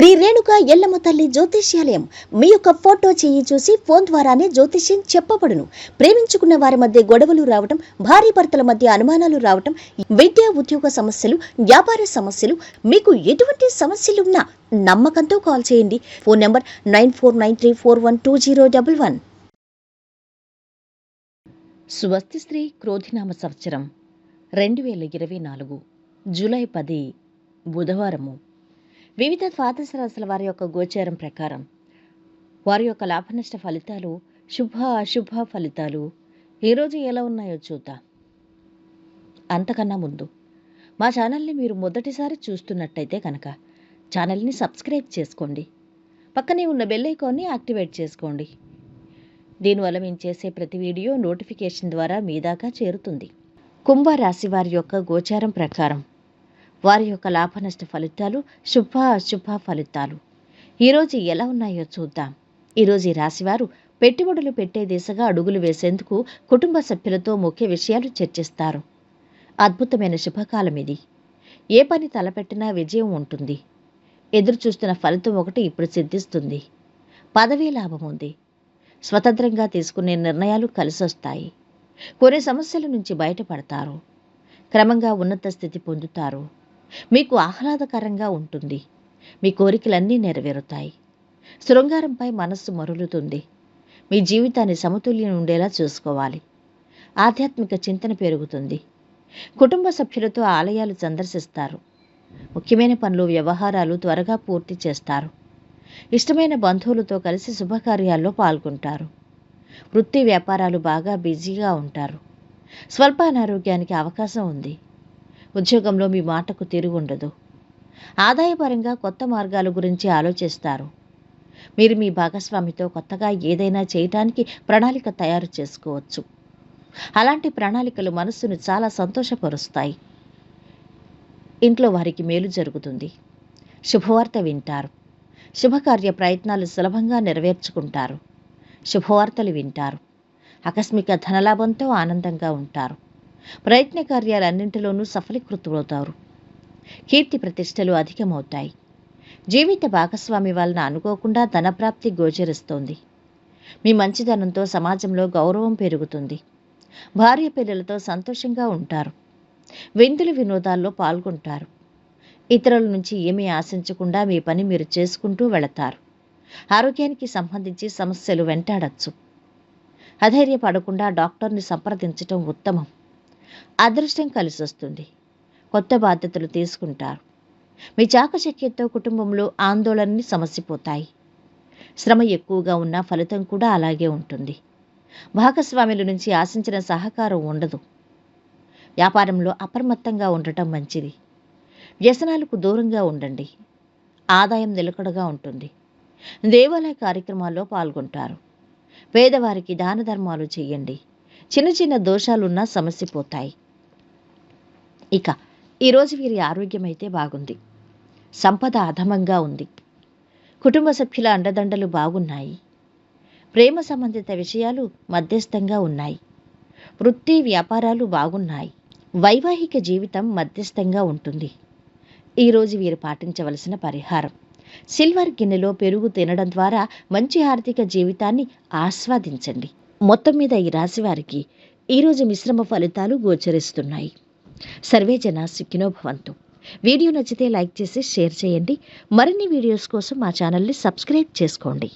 శ్రీ రేణుక ఎల్లమ్మ తల్లి జ్యోతిష్యాలయం మీ యొక్క ఫోటో చేయి చూసి ఫోన్ ద్వారానే జ్యోతిష్యం చెప్పబడును. ప్రేమించుకున్న వారి మధ్య గొడవలు రావటం, భార్యాభర్తల మధ్య అనుమానాలు రావటం, విద్యా ఉద్యోగ సమస్యలు, వ్యాపార సమస్యలు, మీకు ఎటువంటి సమస్యలున్నా నమ్మకంతో కాల్ చేయండి. Phone number 9493412011. స్వస్తి శ్రీ క్రోధినామ సంవత్సరం 2024 జూలై 10 బుధవారము. వివిధ ద్వాదశ రాశుల వారి యొక్క గోచారం ప్రకారం వారి యొక్క లాభనష్ట ఫలితాలు, శుభ అశుభ ఫలితాలు ఈరోజు ఎలా ఉన్నాయో చూద్దాం. అంతకన్నా ముందు మా ఛానల్ని మీరు మొదటిసారి చూస్తున్నట్టయితే కనుక ఛానల్ని సబ్స్క్రైబ్ చేసుకోండి. పక్కనే ఉన్న బెల్ ఐకాన్ని యాక్టివేట్ చేసుకోండి. దీనివల్ల మేము చేసే ప్రతి వీడియో నోటిఫికేషన్ ద్వారా మీ దాకా చేరుతుంది. కుంభరాశి వారి యొక్క గోచారం ప్రకారం వారి యొక్క లాభనష్ట ఫలితాలు, శుభ అశుభ ఫలితాలు ఈరోజు ఎలా ఉన్నాయో చూద్దాం. ఈరోజు ఈ రాశివారు పెట్టుబడులు పెట్టే దిశగా అడుగులు వేసేందుకు కుటుంబ సభ్యులతో ముఖ్య విషయాలు చర్చిస్తారు. అద్భుతమైన శుభకాలం ఇది. ఏ పని తలపెట్టినా విజయం ఉంటుంది. ఎదురు చూస్తున్న ఫలితం ఒకటి ఇప్పుడు సిద్ధిస్తుంది. పదవీ లాభం ఉంది. స్వతంత్రంగా తీసుకునే నిర్ణయాలు కలిసొస్తాయి. కొన్ని సమస్యల నుంచి బయటపడతారు. క్రమంగా ఉన్నత స్థితి పొందుతారు. మీకు ఆహ్లాదకరంగా ఉంటుంది. మీ కోరికలన్నీ నెరవేరుతాయి. శృంగారంపై మనస్సు మరులుతుంది. మీ జీవితాన్ని సమతుల్యం ఉండేలా చూసుకోవాలి. ఆధ్యాత్మిక చింతన పెరుగుతుంది. కుటుంబ సభ్యులతో ఆలయాలు సందర్శిస్తారు. ముఖ్యమైన పనులు, వ్యవహారాలు త్వరగా పూర్తి చేస్తారు. ఇష్టమైన బంధువులతో కలిసి శుభకార్యాల్లో పాల్గొంటారు. వృత్తి వ్యాపారాలు బాగా బిజీగా ఉంటారు. స్వల్ప అనారోగ్యానికి అవకాశం ఉంది. ఉద్యోగంలో మీ మాటకు తిరుగుండదు. ఆదాయపరంగా కొత్త మార్గాల గురించి ఆలోచిస్తారు. మీరు మీ భాగస్వామితో కొత్తగా ఏదైనా చేయటానికి ప్రణాళిక తయారు చేసుకోవచ్చు. అలాంటి ప్రణాళికలు మనస్సును చాలా సంతోషపరుస్తాయి. ఇంట్లో వారికి మేలు జరుగుతుంది. శుభవార్త వింటారు. శుభకార్య ప్రయత్నాలు సులభంగా నెరవేర్చుకుంటారు. శుభవార్తలు వింటారు. ఆకస్మిక ధనలాభంతో ఆనందంగా ఉంటారు. ప్రయత్న కార్యాలన్నింటిలోనూ సఫలీకృతమవుతారు. కీర్తి ప్రతిష్టలు అధికమవుతాయి. జీవిత భాగస్వామి వలన అనుకోకుండా ధనప్రాప్తి గోచరిస్తోంది. మీ మంచితనంతో సమాజంలో గౌరవం పెరుగుతుంది. భార్య పిల్లలతో సంతోషంగా ఉంటారు. విందులు వినోదాల్లో పాల్గొంటారు. ఇతరుల నుంచి ఏమీ ఆశించకుండా మీ పని మీరు చేసుకుంటూ వెళతారు. ఆరోగ్యానికి సంబంధించి సమస్యలు వెంటాడచ్చు. అధైర్యపడకుండా డాక్టర్ని సంప్రదించటం ఉత్తమం. అదృష్టం కలిసొస్తుంది. కొత్త బాధ్యతలు తీసుకుంటారు. మీ చాకచక్యంతో కుటుంబంలో ఆందోళనని సమసిపోతాయి. శ్రమ ఎక్కువగా ఉన్న ఫలితం కూడా అలాగే ఉంటుంది. భాగస్వాముల నుంచి ఆశించిన సహకారం ఉండదు. వ్యాపారంలో అప్రమత్తంగా ఉండటం మంచిది. వ్యసనాలకు దూరంగా ఉండండి. ఆదాయం నిలకడగా ఉంటుంది. దేవాలయ కార్యక్రమాల్లో పాల్గొంటారు. పేదవారికి దాన ధర్మాలు చేయండి. చిన్న చిన్న దోషాలున్నా సమసిపోతాయి. ఇక ఈరోజు వీరి ఆరోగ్యం అయితే బాగుంది. సంపద అధమంగా ఉంది. కుటుంబ సభ్యుల అండదండలు బాగున్నాయి. ప్రేమ సంబంధిత విషయాలు మధ్యస్థంగా ఉన్నాయి. వృత్తి వ్యాపారాలు బాగున్నాయి. వైవాహిక జీవితం మధ్యస్థంగా ఉంటుంది. ఈరోజు వీరు పాటించవలసిన పరిహారం: సిల్వర్ గిన్నెలో పెరుగు తినడం ద్వారా మంచి ఆర్థిక జీవితాన్ని ఆస్వాదించండి. మొత్తం మీద ఈ రాశి వారికి ఈరోజు మిశ్రమ ఫలితాలు గోచరిస్తున్నాయి. సర్వే జన సుఖినో భవంతు. వీడియో నచ్చితే లైక్ చేసి షేర్ చేయండి. మరిన్ని వీడియోస్ కోసం మా ఛానల్ని సబ్స్క్రైబ్ చేసుకోండి.